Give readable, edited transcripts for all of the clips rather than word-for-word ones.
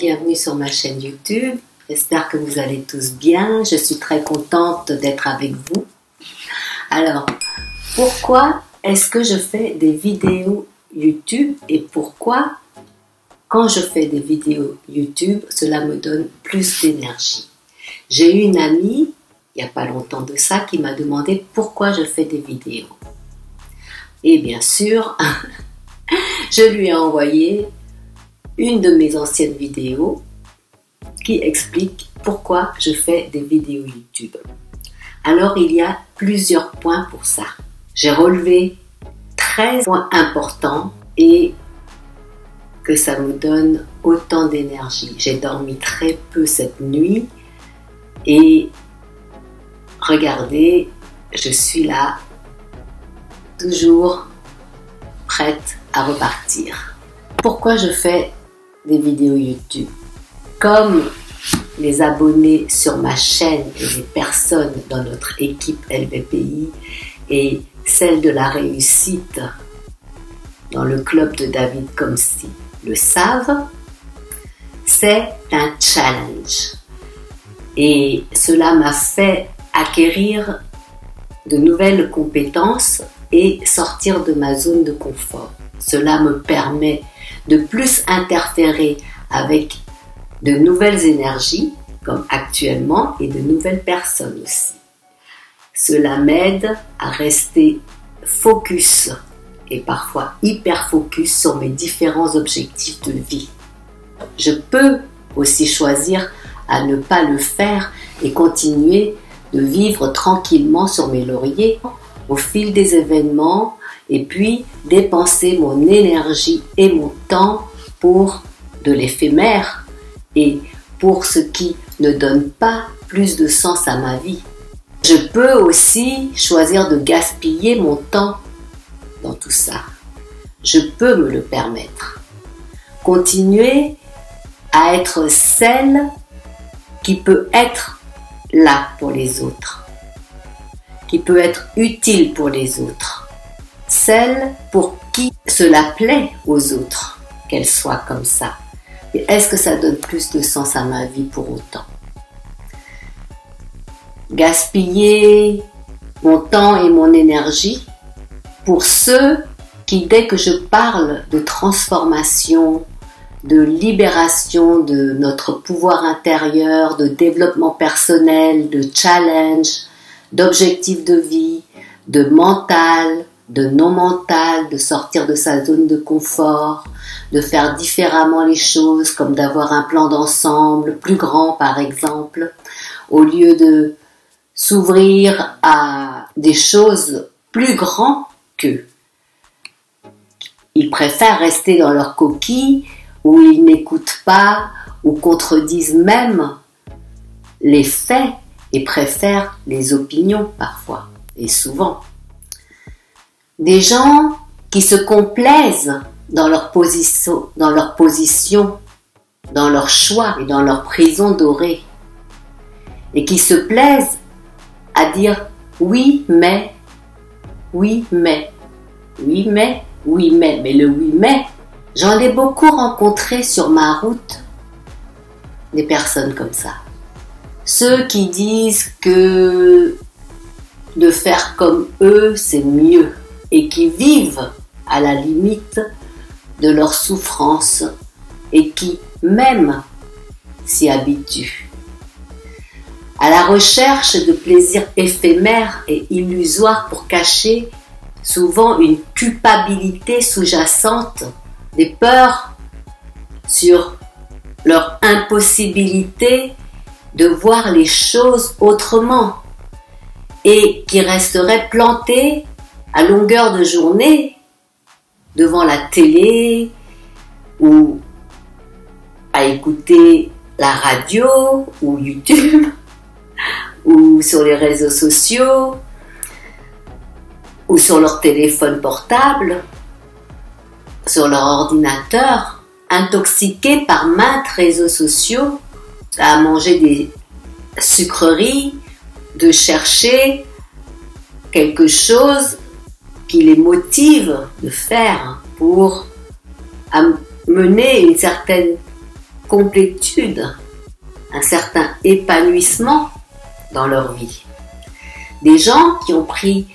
bienvenue sur ma chaîne YouTube. J'espère que vous allez tous bien. Je suis très contente d'être avec vous. Alors, pourquoi est-ce que je fais des vidéos YouTube et pourquoi, quand je fais des vidéos YouTube, cela me donne plus d'énergie? J'ai eu une amie, il n'y a pas longtemps de ça, qui m'a demandé pourquoi je fais des vidéos. Et bien sûr, je lui ai envoyé une de mes anciennes vidéos qui explique pourquoi je fais des vidéos YouTube. Alors, il y a plusieurs points pour ça. J'ai relevé 13 points importants et que ça me donne autant d'énergie. J'ai dormi très peu cette nuit et regardez, je suis là, toujours prête à repartir. Pourquoi je fais des vidéos YouTube? Comme les abonnés sur ma chaîne et les personnes dans notre équipe LVPI et celle de la réussite dans le club de David Komsi le savent, c'est un challenge. Et cela m'a fait acquérir de nouvelles compétences et sortir de ma zone de confort. Cela me permet de plus interférer avec de nouvelles énergies, comme actuellement, et de nouvelles personnes aussi. Cela m'aide à rester focus et parfois hyper focus sur mes différents objectifs de vie. Je peux aussi choisir à ne pas le faire et continuer de vivre tranquillement sur mes lauriers au fil des événements et puis dépenser mon énergie et mon temps pour de l'éphémère et pour ce qui ne donne pas plus de sens à ma vie. Je peux aussi choisir de gaspiller mon temps dans tout ça. Je peux me le permettre. Continuer à être celle qui peut être là pour les autres, qui peut être utile pour les autres, celle pour qui cela plaît aux autres, qu'elle soit comme ça. Mais est-ce que ça donne plus de sens à ma vie pour autant? Gaspiller mon temps et mon énergie pour ceux qui, dès que je parle de transformation, de libération de notre pouvoir intérieur, de développement personnel, de challenge, d'objectifs de vie, de mental, de non mental, de sortir de sa zone de confort, de faire différemment les choses, comme d'avoir un plan d'ensemble plus grand par exemple, au lieu de s'ouvrir à des choses plus grandes qu'eux. Ils préfèrent rester dans leur coquille où ils n'écoutent pas ou contredisent même les faits et préfèrent les opinions parfois et souvent. Des gens qui se complaisent dans leur position, dans leur choix et dans leur prison dorée et qui se plaisent à dire oui mais, oui mais, oui mais, oui mais le oui mais, j'en ai beaucoup rencontré sur ma route des personnes comme ça. Ceux qui disent que de faire comme eux c'est mieux et qui vivent à la limite de leur souffrance et qui même s'y habituent. À la recherche de plaisirs éphémères et illusoires pour cacher souvent une culpabilité sous-jacente, des peurs sur leur impossibilité de voir les choses autrement et qui resteraient plantés à longueur de journée devant la télé ou à écouter la radio ou YouTube ou sur les réseaux sociaux ou sur leur téléphone portable, sur leur ordinateur, intoxiqués par maintes réseaux sociaux, à manger des sucreries, de chercher quelque chose qui les motive de faire pour mener une certaine complétude, un certain épanouissement dans leur vie. Des gens qui ont pris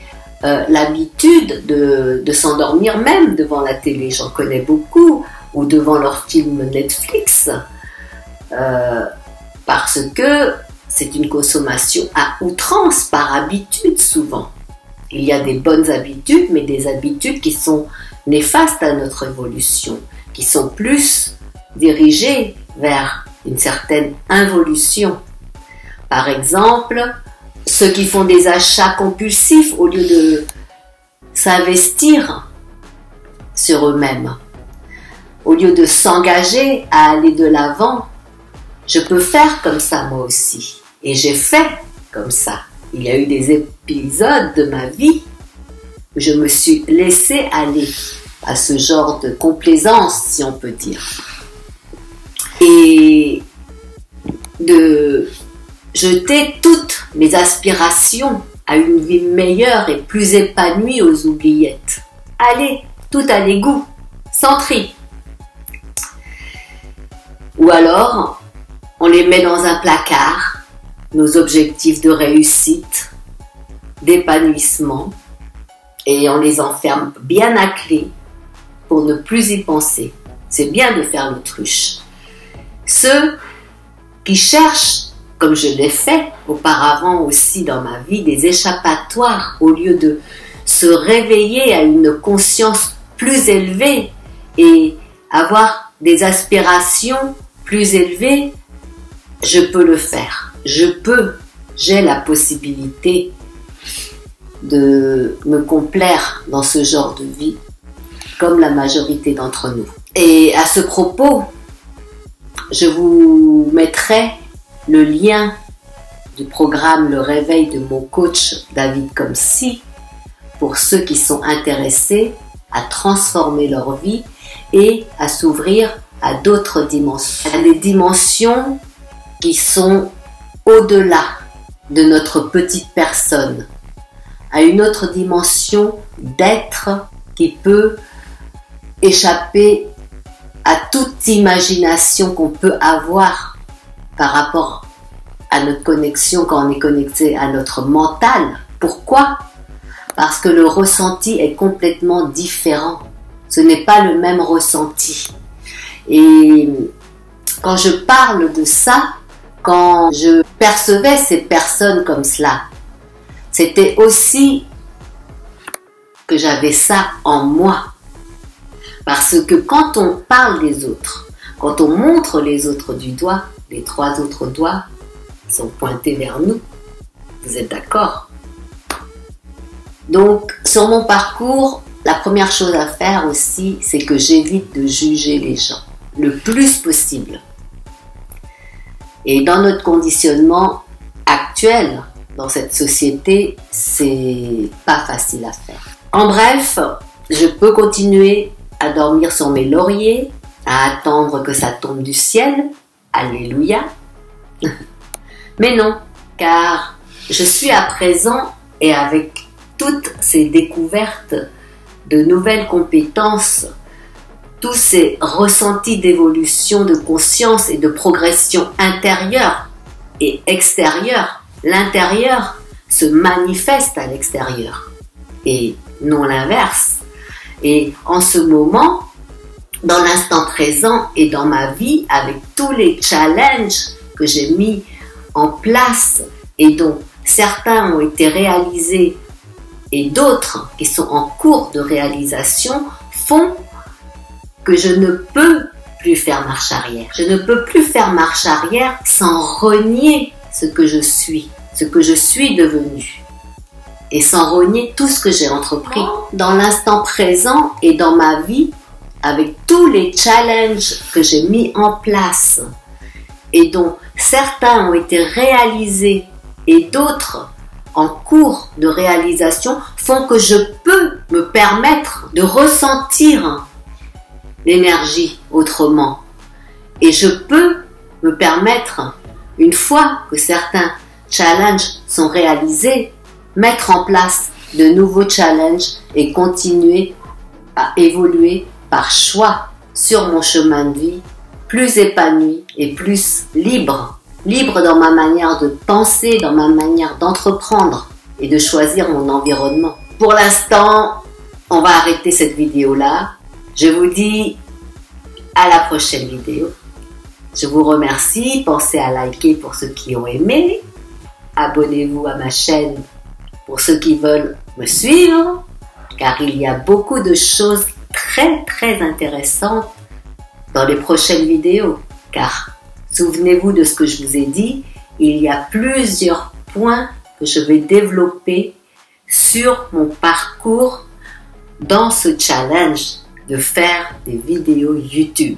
l'habitude de s'endormir même devant la télé, j'en connais beaucoup, ou devant leur film Netflix, parce que c'est une consommation à outrance, par habitude souvent. Il y a des bonnes habitudes, mais des habitudes qui sont néfastes à notre évolution, qui sont plus dirigées vers une certaine involution. Par exemple, ceux qui font des achats compulsifs au lieu de s'investir sur eux-mêmes, au lieu de s'engager à aller de l'avant. Je peux faire comme ça moi aussi. Et j'ai fait comme ça. Il y a eu des épisodes de ma vie où je me suis laissée aller à ce genre de complaisance, si on peut dire. Et de jeter toutes mes aspirations à une vie meilleure et plus épanouie aux oubliettes. Allez, tout à l'égout, sans tri. Ou alors, on les met dans un placard, nos objectifs de réussite, d'épanouissement, et on les enferme bien à clé pour ne plus y penser. C'est bien de faire l'autruche. Ceux qui cherchent, comme je l'ai fait auparavant aussi dans ma vie, des échappatoires au lieu de se réveiller à une conscience plus élevée et avoir des aspirations plus élevées, je peux le faire. J'ai la possibilité de me complaire dans ce genre de vie, comme la majorité d'entre nous. Et à ce propos, je vous mettrai le lien du programme Le Réveil de mon coach David Komsi pour ceux qui sont intéressés à transformer leur vie et à s'ouvrir à d'autres dimensions, à des dimensions qui sont au-delà de notre petite personne, à une autre dimension d'être qui peut échapper à toute imagination qu'on peut avoir par rapport à notre connexion quand on est connecté à notre mental. Pourquoi? Parce que le ressenti est complètement différent. Ce n'est pas le même ressenti. Et quand je parle de ça, quand je percevais ces personnes comme cela, c'était aussi que j'avais ça en moi. Parce que quand on parle des autres, quand on montre les autres du doigt, les 3 autres doigts sont pointés vers nous. Vous êtes d'accord? Donc, sur mon parcours, la première chose à faire aussi, c'est que j'évite de juger les gens le plus possible. Et dans notre conditionnement actuel, dans cette société, c'est pas facile à faire. En bref, je peux continuer à dormir sur mes lauriers, à attendre que ça tombe du ciel. Alléluia. Mais non, car je suis à présent, et avec toutes ces découvertes de nouvelles compétences, tous ces ressentis d'évolution de conscience et de progression intérieure et extérieure, l'intérieur se manifeste à l'extérieur et non l'inverse. Et en ce moment, dans l'instant présent et dans ma vie, avec tous les challenges que j'ai mis en place et dont certains ont été réalisés et d'autres qui sont en cours de réalisation, font que je ne peux plus faire marche arrière. Je ne peux plus faire marche arrière sans renier ce que je suis devenu. Et sans renier tout ce que j'ai entrepris dans l'instant présent et dans ma vie, avec tous les challenges que j'ai mis en place et dont certains ont été réalisés et d'autres en cours de réalisation, font que je peux me permettre de ressentir l'énergie autrement. Et je peux me permettre, une fois que certains challenges sont réalisés, mettre en place de nouveaux challenges et continuer à évoluer par choix sur mon chemin de vie plus épanouie et plus libre. Libre dans ma manière de penser, dans ma manière d'entreprendre et de choisir mon environnement. Pour l'instant, on va arrêter cette vidéo-là. Je vous dis à la prochaine vidéo. Je vous remercie. Pensez à liker pour ceux qui ont aimé. Abonnez-vous à ma chaîne pour ceux qui veulent me suivre, car il y a beaucoup de choses très intéressantes dans les prochaines vidéos. Car souvenez-vous de ce que je vous ai dit, il y a plusieurs points que je vais développer sur mon parcours dans ce challenge de faire des vidéos YouTube.